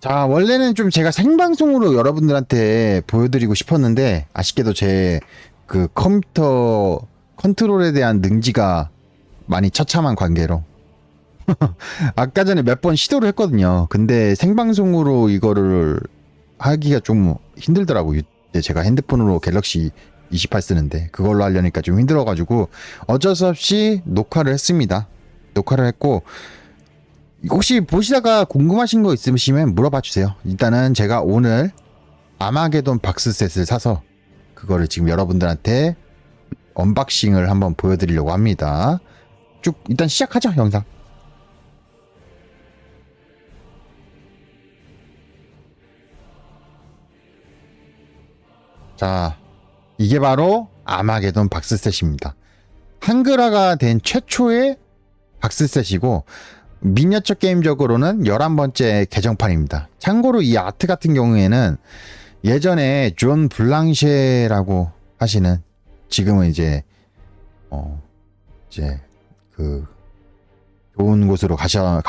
자, 원래는 좀 제가 생방송으로 여러분들한테 보여드리고 싶었는데, 아쉽게도 제 그 컴퓨터 컨트롤에 대한 능지가 많이 처참한 관계로. 아까 전에 몇 번 시도를 했거든요. 근데 생방송으로 이거를 하기가 좀 힘들더라고요. 제가 핸드폰으로 갤럭시 28 쓰는데, 그걸로 하려니까 좀 힘들어가지고, 어쩔 수 없이 녹화를 했습니다. 녹화를 했고, 혹시 보시다가 궁금하신 거 있으시면 물어봐 주세요. 일단은 제가 오늘 아마게돈 박스셋을 사서 그거를 지금 여러분들한테 언박싱을 한번 보여드리려고 합니다. 쭉 일단 시작하죠, 영상. 자, 이게 바로 아마게돈 박스셋입니다. 한글화가 된 최초의 박스셋이고, 미니어처 게임적으로는 11번째 개정판입니다. 참고로 이 아트 같은 경우에는 예전에 존 블랑셰라고 하시는, 지금은 이제 이제 그 좋은 곳으로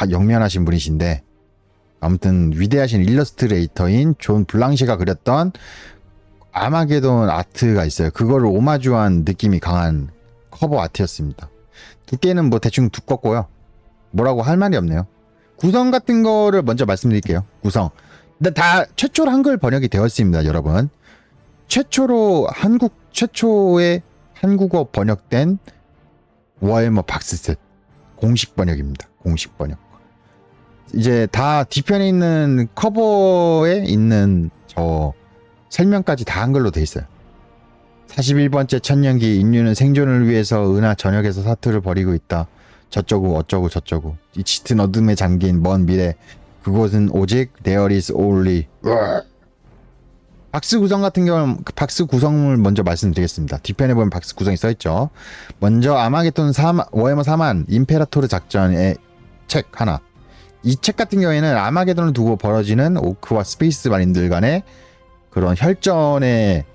영면하신 분이신데, 아무튼 위대하신 일러스트레이터인 존 블랑셰가 그렸던 아마게돈 아트가 있어요. 그거를 오마주한 느낌이 강한 커버 아트였습니다. 두께는 뭐 대충 두껍고요. 뭐라고 할 말이 없네요. 구성 같은 거를 먼저 말씀드릴게요. 구성. 근데 다 최초로 한글 번역이 되어 있습니다, 여러분. 최초의 한국어 번역된 워해머 박스셋 공식 번역입니다. 공식 번역. 이제 다 뒤편에 있는 커버에 있는 저 설명까지 다 한글로 돼 있어요. 41번째 천년기 인류는 생존을 위해서 은하 전역에서 사투를 벌이고 있다. 저쩌고 어쩌고 저쩌고 이 짙은 어둠에 잠긴 먼 미래 그곳은 오직 there is only 박스 구성 같은 경우는 박스 구성을 먼저 말씀드리겠습니다. 뒤편에 보면 박스 구성이 써있죠. 먼저 아마게돈 워해머 4만 임페라토르 작전의 책 하나. 이 책 같은 경우에는 아마게돈을 두고 벌어지는 오크와 스페이스 마린들 간의 그런 혈전의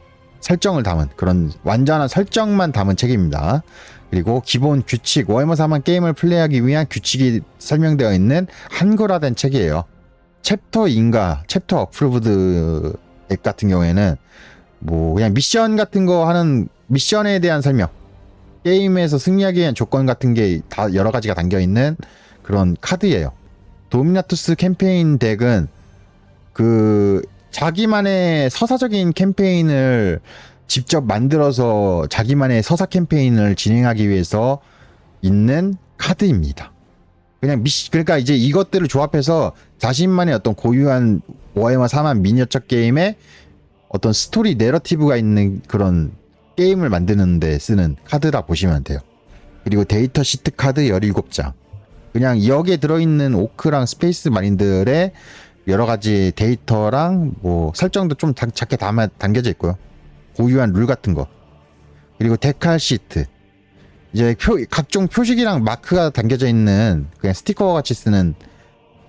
설정을 담은 그런 완전한 설정만 담은 책입니다. 그리고 기본 규칙, 워해머 4만 게임을 플레이하기 위한 규칙이 설명되어 있는 한글화된 책이에요. 챕터 어프로브드 앱 같은 경우에는 뭐 그냥 미션 같은 거 하는 미션에 대한 설명, 게임에서 승리하기 위한 조건 같은 게 다 여러 가지가 담겨 있는 그런 카드예요. 도미나투스 캠페인 덱은 그 자기만의 서사적인 캠페인을 직접 만들어서 자기만의 서사 캠페인을 진행하기 위해서 있는 카드입니다. 그러니까 이제 이것들을 조합해서 자신만의 어떤 고유한 워해머 4만 미니어처 게임에 어떤 스토리 내러티브가 있는 그런 게임을 만드는 데 쓰는 카드라 보시면 돼요. 그리고 데이터 시트 카드 17장. 그냥 여기에 들어있는 오크랑 스페이스 마린들의 여러 가지 데이터랑 뭐 설정도 좀 작게 담겨져 있고요. 고유한 룰 같은 거. 그리고 데칼 시트. 이제 각종 표식이랑 마크가 담겨져 있는 그냥 스티커 같이 쓰는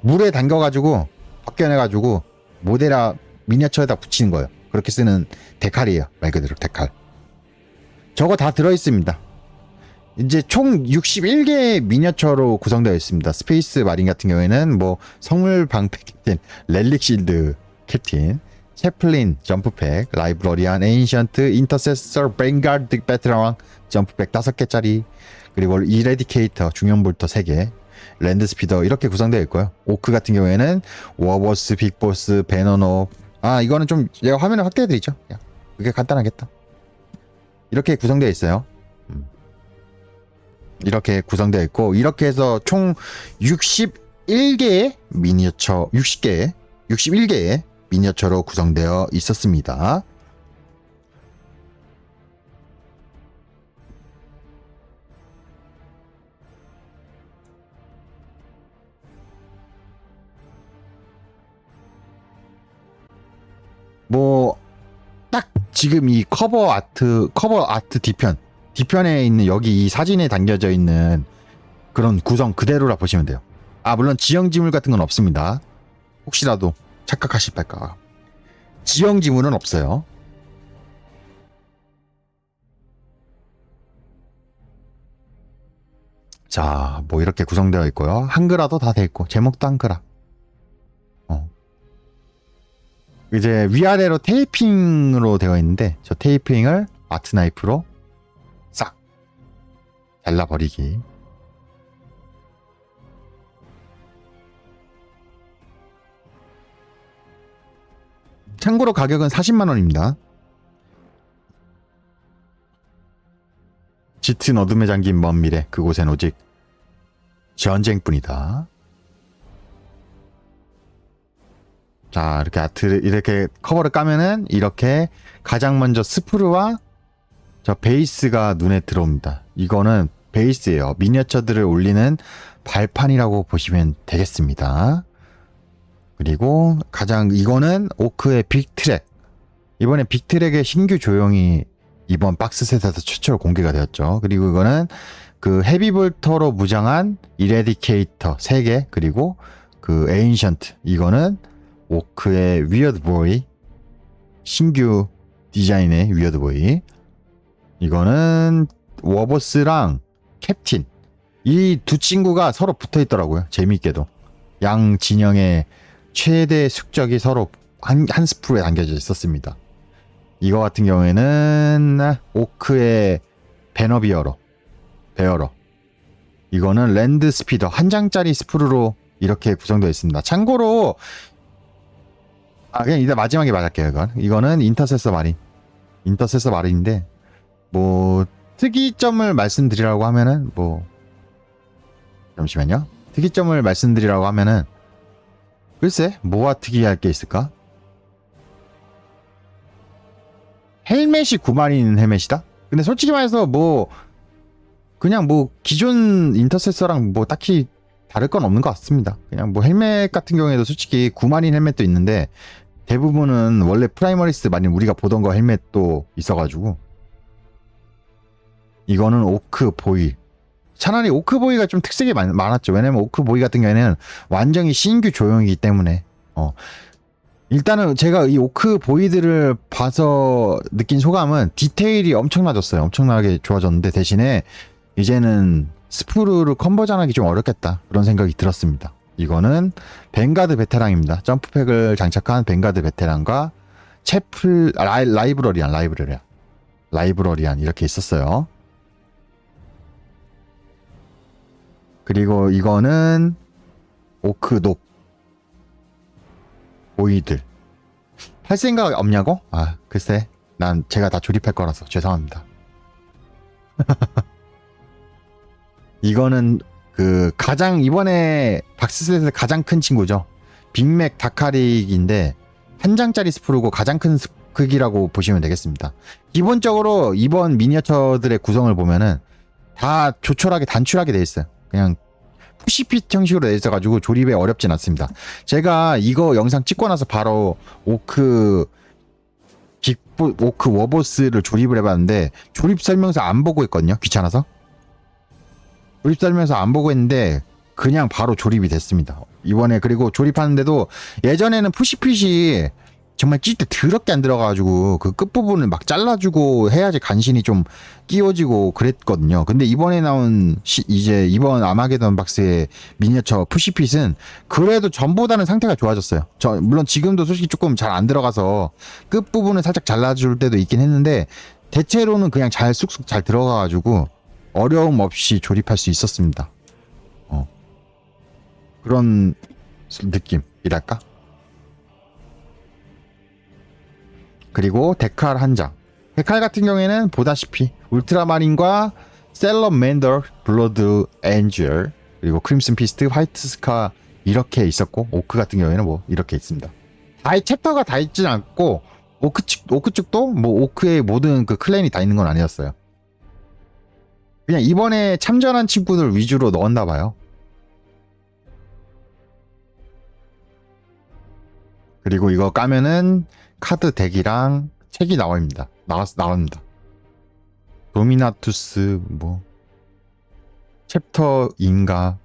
물에 담겨가지고 벗겨내가지고 모델화 미니어처에다 붙이는 거예요. 그렇게 쓰는 데칼이에요. 말 그대로 데칼. 저거 다 들어있습니다. 이제 총 61개의 미니어처로 구성되어 있습니다. 스페이스 마린 같은 경우에는 뭐 성물 방패 캡틴, 렐릭 실드 캡틴, 채플린 점프팩, 라이브러리안, 에인션트, 인터세서, 뱅가드 배틀왕 점프팩 5개짜리, 그리고 이레디케이터, 중형볼터 3개, 랜드스피더 이렇게 구성되어 있고요. 오크 같은 경우에는 워버스, 빅보스, 베너노. 이거는 좀 제가 화면을 확대해드리죠. 그게 간단하겠다. 이렇게 구성되어 있어요. 이렇게 구성되어 있고, 이렇게 해서 총 61개의 미니어처, 61개의 미니어처로 구성되어 있었습니다. 뭐, 딱 지금 이 커버 아트 뒤편에 있는 여기 이 사진에 담겨져 있는 그런 구성 그대로라 보시면 돼요. 물론 지형 지물 같은 건 없습니다. 혹시라도 착각하실까. 지형 지물은 없어요. 자, 뭐 이렇게 구성되어 있고요. 한글화도 다 돼 있고, 제목도 한글화. 이제 위아래로 테이핑으로 되어 있는데 저 테이핑을 아트 나이프로 싹 잘라버리기. 참고로 가격은 40만원입니다. 짙은 어둠에 잠긴 먼 미래, 그곳엔 오직 전쟁뿐이다. 자, 이렇게 아트를 이렇게 커버를 까면은 이렇게 가장 먼저 스프르와 저 베이스가 눈에 들어옵니다. 이거는 베이스예요. 미니어처들을 올리는 발판이라고 보시면 되겠습니다. 그리고 가장 이거는 오크의 빅트랙. 이번에 빅트랙의 신규 조형이 이번 박스셋에서 최초로 공개가 되었죠. 그리고 이거는 그 헤비볼터로 무장한 이레디케이터 3개, 그리고 그 에인션트. 이거는 오크의 위어드보이, 신규 디자인의 위어드보이. 이거는 워보스랑 캡틴, 이 두 친구가 서로 붙어 있더라고요. 재미있게도 양 진영의 최대 숙적이 서로 한 스프로에 담겨져 있었습니다. 이거 같은 경우에는 오크의 베어러. 이거는 랜드 스피더 한 장짜리 스프루로 이렇게 구성되어 있습니다. 참고로 그냥 이제 마지막에 말할게요. 이거는 인터세서 마린인데 뭐 특이점을 말씀드리라고 하면은 잠시만요. 특이점을 말씀드리라고 하면은 글쎄 뭐가 특이할 게 있을까? 헬멧이 9마린 헬멧이다? 근데 솔직히 말해서 그냥 기존 인터세서랑 딱히 다를 건 없는 것 같습니다. 그냥 헬멧 같은 경우에도 솔직히 9마린 헬멧도 있는데 대부분은 원래 프라이머리스 마린 우리가 보던 거 헬멧도 있어가지고 이거는 오크보이. 차라리 오크보이가 좀 특색이 많았죠. 왜냐면 오크보이 같은 경우에는 완전히 신규 조형이기 때문에 일단은 제가 이 오크보이들을 봐서 느낀 소감은 디테일이 엄청나졌어요. 엄청나게 좋아졌는데 대신에 이제는 스프루를 컨버전하기 좀 어렵겠다, 그런 생각이 들었습니다. 이거는 벵가드 베테랑입니다. 점프팩을 장착한 벵가드 베테랑과 라이브러리안 이렇게 있었어요. 그리고 이거는 오크독 보이들. 할 생각 없냐고? 글쎄, 난 제가 다 조립할 거라서 죄송합니다. 이거는 이번에 박스셋에서 가장 큰 친구죠. 빅맥 다카릭인데 한 장짜리 스프루고 가장 큰 크기라고 보시면 되겠습니다. 기본적으로 이번 미니어처들의 구성을 보면은 다 조촐하게 단출하게 되어 있어요. 그냥 푸시핏 형식으로 되어 있어가지고 조립에 어렵진 않습니다. 제가 이거 영상 찍고 나서 바로 오크 워보스를 조립을 해봤는데 조립 설명서 안 보고 있거든요. 귀찮아서. 조립 설명서 안 보고 했는데 그냥 바로 조립이 됐습니다. 이번에. 그리고 조립하는데도 예전에는 푸시핏이 정말 찢을 때 더럽게 안 들어가가지고 그 끝부분을 막 잘라주고 해야지 간신히 좀 끼워지고 그랬거든요. 근데 이번에 나온 이제 이번 아마게돈 박스의 미니어처 푸시핏은 그래도 전보다는 상태가 좋아졌어요. 물론 지금도 솔직히 조금 잘 안 들어가서 끝부분을 살짝 잘라줄 때도 있긴 했는데 대체로는 그냥 쑥쑥 잘 들어가가지고 어려움 없이 조립할 수 있었습니다. 그런 느낌이랄까? 그리고 데칼 한 장. 데칼 같은 경우에는 보다시피 울트라마린과 셀러맨더, 블러드 엔젤, 그리고 크림슨 피스트, 화이트 스카 이렇게 있었고, 오크 같은 경우에는 이렇게 있습니다. 챕터가 다 있진 않고 오크 측도 오크의 모든 그 클랜이 다 있는 건 아니었어요. 그냥 이번에 참전한 친구들 위주로 넣었나 봐요. 그리고 이거 까면은 카드 덱이랑 책이 나옵니다. 도미나투스 챕터인가.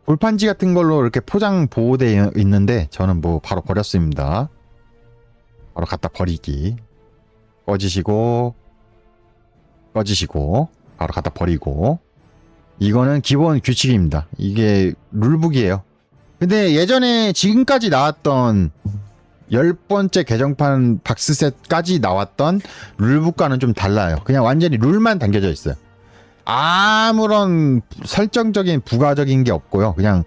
볼판지 같은 걸로 이렇게 포장 보호되어 있는데 저는 바로 버렸습니다. 바로 갖다 버리기. 꺼지시고 바로 갖다 버리고. 이거는 기본 규칙입니다. 이게 룰북이에요. 근데 예전에 지금까지 나왔던 10번째 개정판 박스셋까지 나왔던 룰북과는 좀 달라요. 그냥 완전히 룰만 담겨져 있어요. 아무런 설정적인 부가적인 게 없고요. 그냥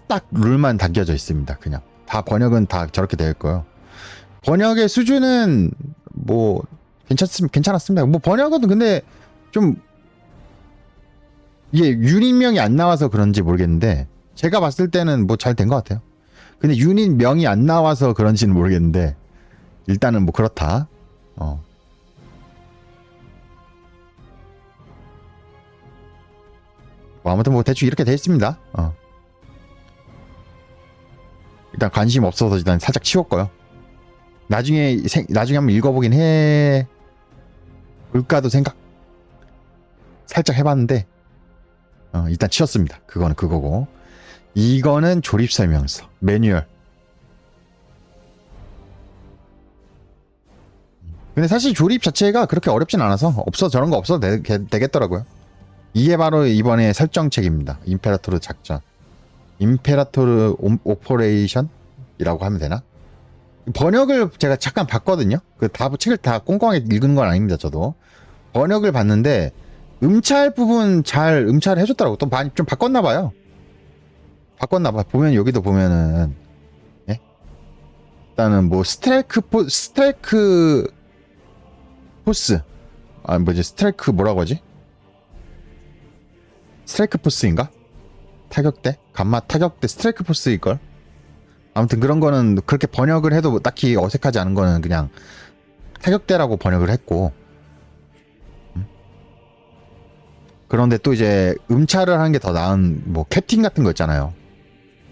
딱 룰만 담겨져 있습니다. 그냥 다 번역은 다 저렇게 되어 있고요. 번역의 수준은 뭐 괜찮았습니다. 뭐 번역은 근데 좀 이게 유닛명이 안 나와서 그런지 모르겠는데 제가 봤을 때는 뭐 잘 된 것 같아요. 근데 유닛명이 안 나와서 그런지는 모르겠는데 일단은 뭐 그렇다. 뭐 아무튼 뭐 대충 이렇게 돼 있습니다. 일단 관심 없어서 일단 살짝 치웠고요. 나중에 한번 읽어보긴 해 볼까도 생각 살짝 해봤는데 일단 치웠습니다. 그거는 그거고, 이거는 조립 설명서 매뉴얼. 근데 사실 조립 자체가 그렇게 어렵진 않아서 저런 거 없어도 되겠더라고요. 이게 바로 이번에 설정책입니다. 임페라토르 작전, 임페라토르 오퍼레이션이라고 하면 되나? 번역을 제가 잠깐 봤거든요. 책을 다 꼼꼼하게 읽은 건 아닙니다. 저도 번역을 봤는데 음찰 부분 잘 음찰을 해줬더라고. 또 많이 좀 바꿨나봐요. 보면 여기도 보면은 예? 일단은 뭐 스트라이크 포스, 뭐지, 스트라이크 뭐라고 하지? 스트라이크 포스인가? 타격대? 감마 타격대 스트라이크 포스일걸? 아무튼 그런 거는 그렇게 번역을 해도 딱히 어색하지 않은 거는 그냥 타격대라고 번역을 했고, 그런데 또 이제 음차를 하는 게 더 나은 뭐 캡틴 같은 거 있잖아요.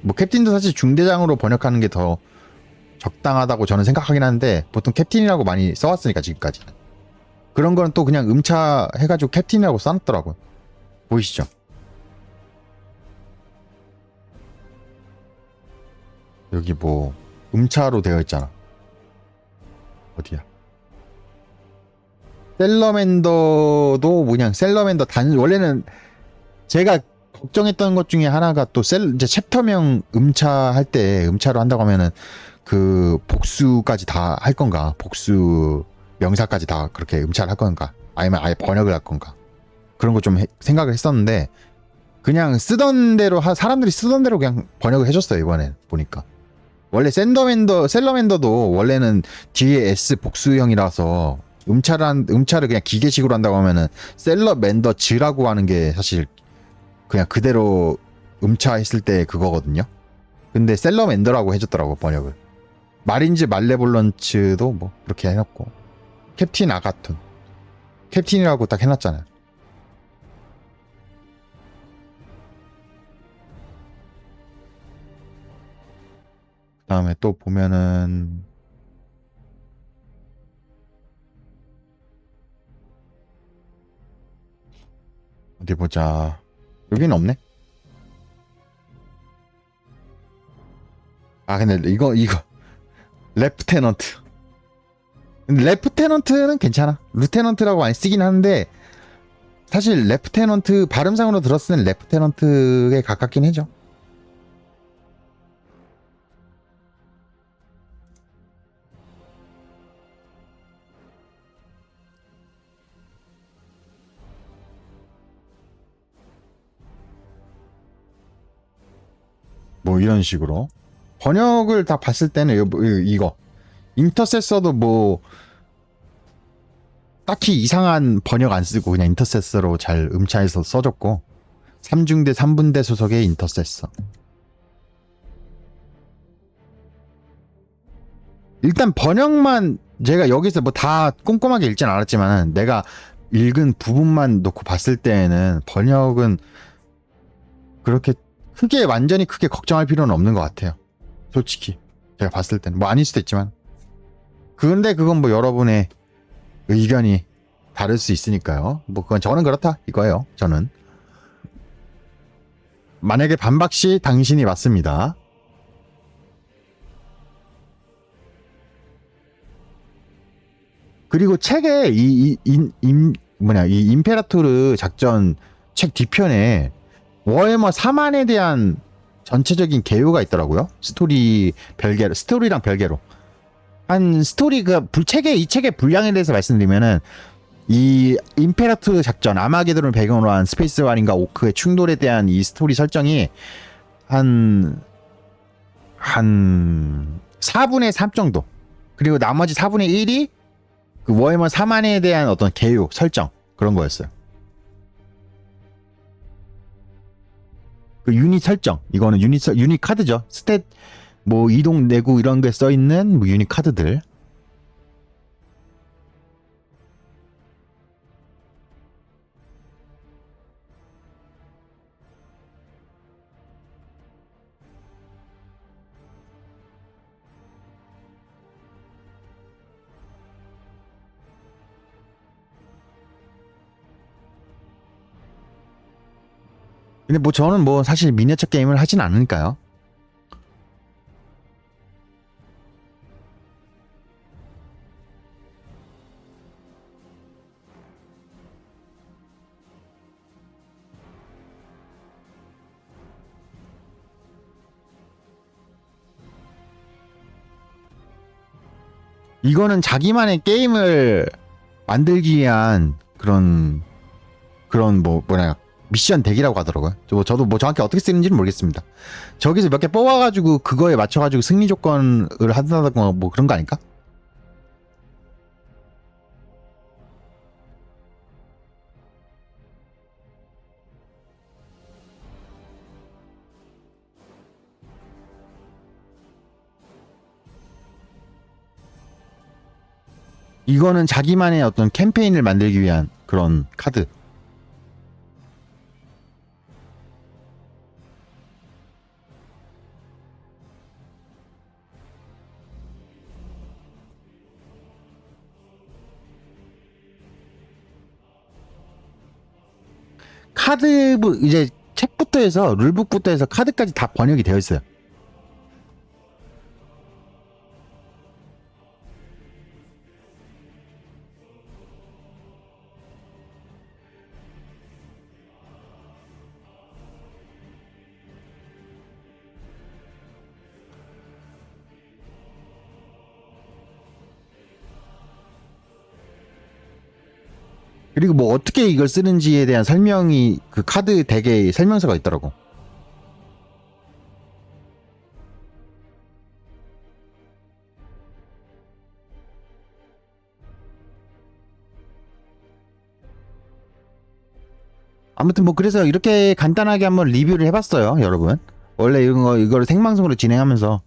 뭐 캡틴도 사실 중대장으로 번역하는 게 더 적당하다고 저는 생각하긴 하는데 보통 캡틴이라고 많이 써왔으니까 지금까지. 그런 거는 또 그냥 음차 해가지고 캡틴이라고 써놨더라고요. 보이시죠? 여기 뭐 음차로 되어 있잖아. 어디야? 셀러맨더도 그냥 셀러맨더 원래는 제가 걱정했던 것 중에 하나가 또 이제 챕터명 음차할 때 음차로 한다고 하면은 그 복수까지 다 할 건가? 복수 명사까지 다 그렇게 음차를 할 건가? 아니면 아예 번역을 할 건가? 그런 거 좀 생각을 했었는데 그냥 쓰던 대로 사람들이 쓰던 대로 그냥 번역을 해줬어요. 이번에 보니까 원래 셀러맨더도 원래는 뒤에 S 복수형이라서 음차를 그냥 기계식으로 한다고 하면은 셀러맨더즈라고 하는 게 사실 그냥 그대로 음차했을 때 그거거든요. 근데 셀러맨더라고 해줬더라고 번역을. 마린즈 말레볼런츠도 뭐 그렇게 해놨고, 캡틴 아가톤 캡틴이라고 딱 해놨잖아요. 그 다음에 또 보면은 어디 보자. 여기는 없네. 근데 이거 레프테넌트. 근데 레프테넌트는 괜찮아. 루테넌트라고 많이 쓰긴 하는데 사실 레프테넌트 발음상으로 들었을 땐 레프테넌트에 가깝긴 해죠. 뭐 이런 식으로 번역을 다 봤을 때는 이거 인터세서도 뭐 딱히 이상한 번역 안 쓰고 그냥 인터세서로 잘 음차해서 써줬고, 3중대 3분대 소속의 인터세서. 일단 번역만 제가 여기서 뭐 다 꼼꼼하게 읽진 않았지만 내가 읽은 부분만 놓고 봤을 때에는 번역은 그렇게 완전히 크게 걱정할 필요는 없는 것 같아요. 솔직히 제가 봤을 때는 뭐 아닐 수도 있지만, 근데 그건 뭐 여러분의 의견이 다를 수 있으니까요. 뭐 그건 저는 그렇다 이거예요. 저는 만약에 반박 시 당신이 맞습니다. 그리고 책에 이 임페라토르 작전 책 뒤편에 워해머 4만에 대한 전체적인 개요가 있더라고요. 스토리 별개로, 스토리랑 별개로. 한 스토리 이 책의 분량에 대해서 말씀드리면은 이 임페라트 작전 아마게돈을 배경으로 한 스페이스 마린과 오크의 충돌에 대한 이 스토리 설정이 한 4분의 3 정도. 그리고 나머지 4분의 1이 그 워해머 4만에 대한 어떤 개요 설정 그런 거였어요. 그 유닛 설정, 이거는 유닛 카드죠. 스탯 뭐 이동 내구 이런 게 써 있는 뭐 유닛 카드들. 근데 뭐 저는 뭐 사실 미니어처 게임을 하진 않으니까요. 이거는 자기만의 게임을 만들기 위한 그런 뭐 뭐냐 미션 덱이라고 하더라고요. 저도 뭐 정확히 어떻게 쓰는지는 모르겠습니다. 저기서 몇 개 뽑아가지고 그거에 맞춰가지고 승리 조건을 한다던가 뭐 그런 거 아닐까? 이거는 자기만의 어떤 캠페인을 만들기 위한 그런 카드. 카드 이제 책부터 해서 룰북부터 해서 카드까지 다 번역이 되어 있어요. 그리고 뭐 어떻게 이걸 쓰는지에 대한 설명이 그 카드 덱에 설명서가 있더라고. 아무튼 뭐 그래서 이렇게 간단하게 한번 리뷰를 해봤어요, 여러분. 원래 이거를 생방송으로 진행하면서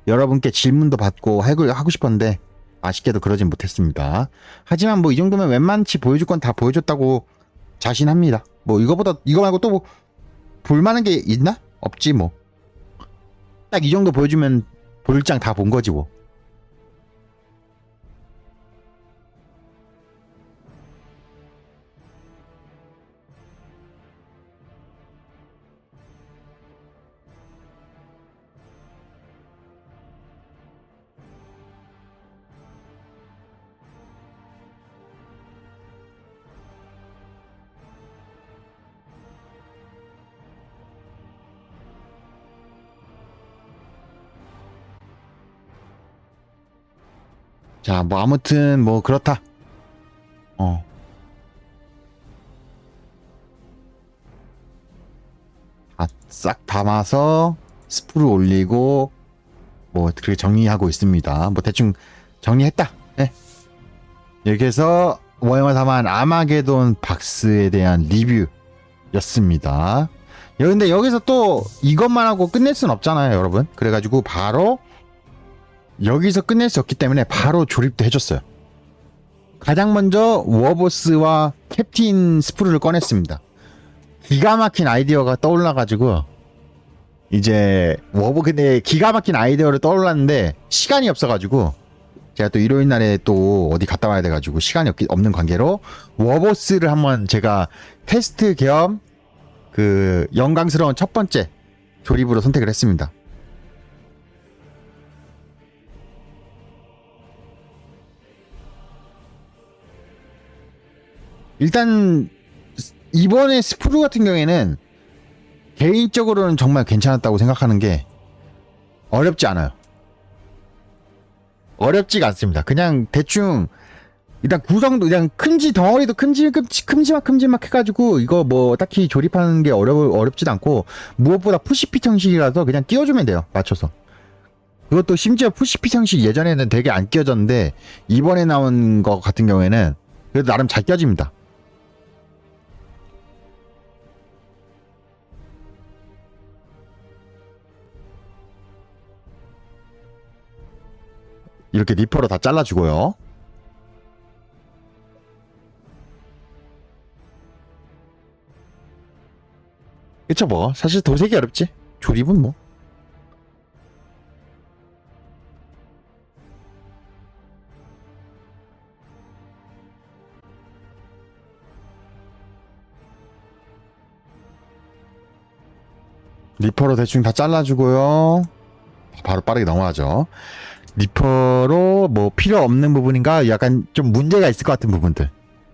여러분께 질문도 받고 하고 싶었는데 아쉽게도 그러진 못했습니다. 하지만 뭐 이 정도면 웬만치 보여줄 건 다 보여줬다고 자신합니다. 뭐 이거 말고 또 뭐 볼만한 게 있나? 없지 뭐. 딱 이 정도 보여주면 볼장 다 본 거지 뭐. 자, 뭐 아무튼 뭐 그렇다. 어. 싹 담아서 스프를 올리고 뭐 그렇게 정리하고 있습니다. 뭐 대충 정리했다. 네. 이렇게 해서 워해머 4만 아마게돈 박스에 대한 리뷰였습니다. 근데 여기서 또 이것만 하고 끝낼 순 없잖아요, 여러분. 그래가지고 바로 여기서 끝낼 수 없기 때문에 바로 조립도 해줬어요. 가장 먼저 워보스와 캡틴 스프루를 꺼냈습니다. 기가 막힌 아이디어가 떠올라가지고 이제 근데 기가 막힌 아이디어를 떠올랐는데 시간이 없어가지고 제가 또 일요일 날에 또 어디 갔다 와야 돼가지고 시간이 없는 관계로 워보스를 한번 제가 테스트 겸 그 영광스러운 첫 번째 조립으로 선택을 했습니다. 일단 이번에 스프루 같은 경우에는 개인적으로는 정말 괜찮았다고 생각하는 게 어렵지 않아요. 어렵지가 않습니다. 그냥 대충 일단 구성도 그냥 큰지 덩어리도 큼지막 해가지고 이거 뭐 딱히 조립하는 게 어렵지도 않고 무엇보다 푸시핏 형식이라서 그냥 끼워주면 돼요. 맞춰서. 그것도 심지어 푸시핏 형식 예전에는 되게 안 끼워졌는데 이번에 나온 거 같은 경우에는 그래도 나름 잘 끼워집니다. 이렇게 리퍼로 다 잘라주고요. 그쵸 뭐 사실 도색이 어렵지. 조립은 뭐. 리퍼로 대충 다 잘라주고요. 바로 빠르게 넘어가죠. 리퍼로 뭐 필요 없는 부분인가 약간 좀 문제가 있을 것 같은 부분들.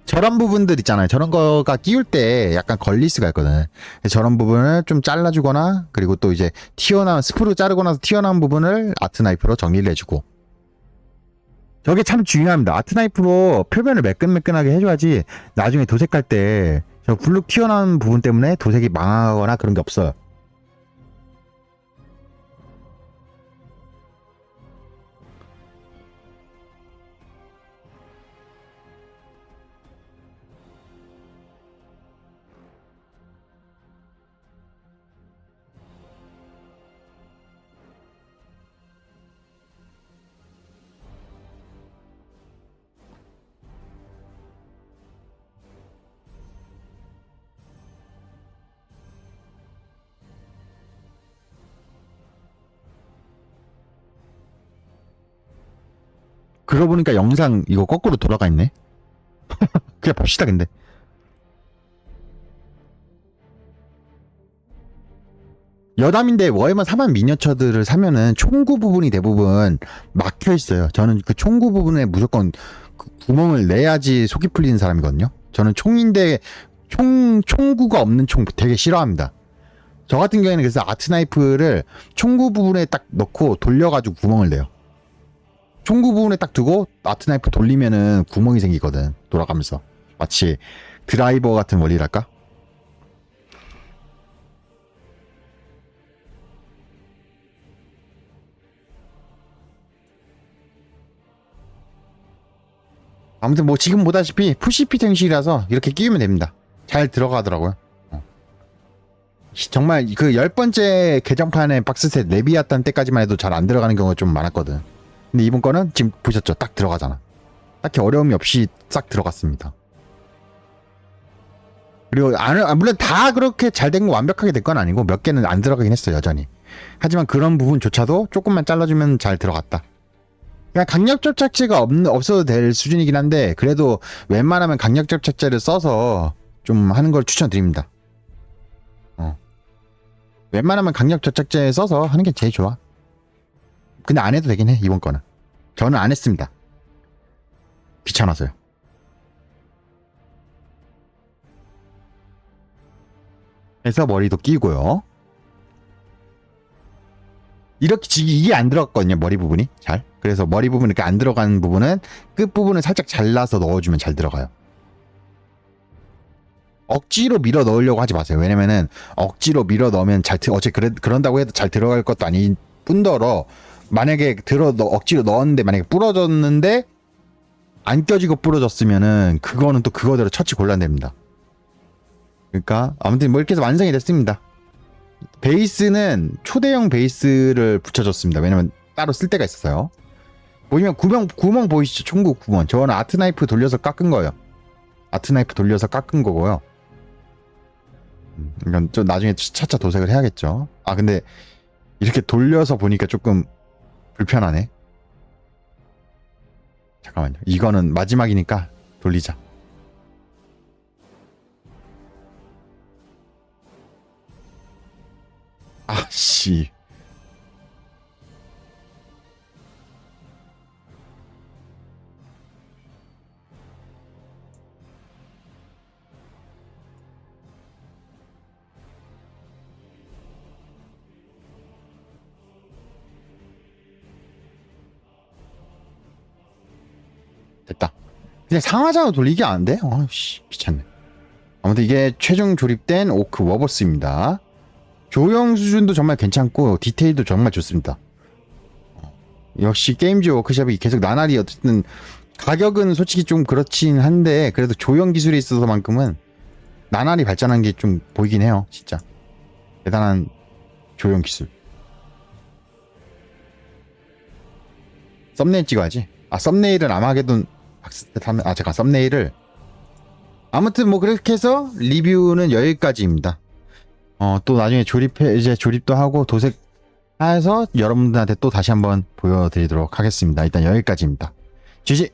저런 부분들 있잖아요. 저런 거가 끼울 때 약간 걸릴 수가 있거든. 저런 부분을 좀 잘라주거나 그리고 또 이제 튀어나온 스프로 자르고 나서 튀어나온 부분을 아트 나이프로 정리를 해주고. 저게 참 중요합니다. 아트 나이프로 표면을 매끈매끈하게 해줘야지 나중에 도색할 때 저 블룩 튀어나온 부분 때문에 도색이 망하거나 그런 게 없어요. 그러고 보니까 영상 이거 거꾸로 돌아가 있네. 그냥 봅시다 근데. 여담인데 워해머 4만 미니어처들을 사면은 총구 부분이 대부분 막혀 있어요. 저는 그 총구 부분에 무조건 그 구멍을 내야지 속이 풀리는 사람이거든요. 저는 총인데 총구가 없는 총 되게 싫어합니다. 저 같은 경우에는 그래서 아트 나이프를 총구 부분에 딱 넣고 돌려가지고 구멍을 내요. 총구 부분에 딱 두고 아트 나이프 돌리면은 구멍이 생기거든. 돌아가면서 마치 드라이버 같은 원리랄까? 아무튼 뭐 지금 보다시피 푸시핏 형식이라서 이렇게 끼우면 됩니다. 잘 들어가더라고요. 정말 그 10번째 개정판의 박스셋 레비아탄 때까지만 해도 잘 안 들어가는 경우가 좀 많았거든. 근데 이번 거는 지금 보셨죠? 딱 들어가잖아. 딱히 어려움이 없이 싹 들어갔습니다. 그리고 물론 다 그렇게 잘 된 거 완벽하게 된 건 아니고 몇 개는 안 들어가긴 했어 여전히. 하지만 그런 부분조차도 조금만 잘라주면 잘 들어갔다. 그냥 강력 접착제가 없어도 될 수준이긴 한데 그래도 웬만하면 강력 접착제를 써서 좀 하는 걸 추천드립니다. 웬만하면 강력 접착제 써서 하는 게 제일 좋아. 근데 안 해도 되긴 해 이번 거는. 저는 안 했습니다. 귀찮아서요. 그래서 머리도 끼고요. 이렇게 이게 안 들어갔거든요 머리 부분이 잘. 그래서 머리 부분 이렇게 안 들어간 부분은 끝 부분을 살짝 잘라서 넣어주면 잘 들어가요. 억지로 밀어 넣으려고 하지 마세요. 왜냐면은 억지로 밀어 넣으면 그런다고 해도 잘 들어갈 것도 아닌 뿐더러 만약에 억지로 넣었는데 만약에 부러졌는데 안 껴지고 부러졌으면은 그거는 또 그거대로 처치 곤란됩니다. 그러니까 아무튼 뭐 이렇게 해서 완성이 됐습니다. 베이스는 초대형 베이스를 붙여줬습니다. 왜냐면 따로 쓸 데가 있었어요. 보시면 구멍 보이시죠? 총구 구멍. 저는 아트 나이프 돌려서 깎은 거예요. 아트 나이프 돌려서 깎은 거고요. 이건 좀 나중에 차차 도색을 해야겠죠. 아 근데 이렇게 돌려서 보니까 조금 불편하네. 잠깐만요. 이거는 마지막이니까 돌리자. 아씨. 됐다. 그냥 상하장으로 돌리기 안 돼? 씨 귀찮네. 아무튼 이게 최종 조립된 오크 워버스입니다. 조형 수준도 정말 괜찮고 디테일도 정말 좋습니다. 역시 게임즈 워크숍이 계속 나날이 어쨌든 가격은 솔직히 좀 그렇긴 한데 그래도 조형 기술에 있어서만큼은 나날이 발전한 게 좀 보이긴 해요. 진짜 대단한 조형 기술. 썸네일 찍어야지. 썸네일은 아마게돈 박스셋 하면 잠깐 썸네일을 아무튼 뭐 그렇게 해서 리뷰는 여기까지입니다. 또 나중에 이제 조립도 하고 도색해서 여러분들한테 또 다시 한번 보여드리도록 하겠습니다. 일단 여기까지입니다. GG!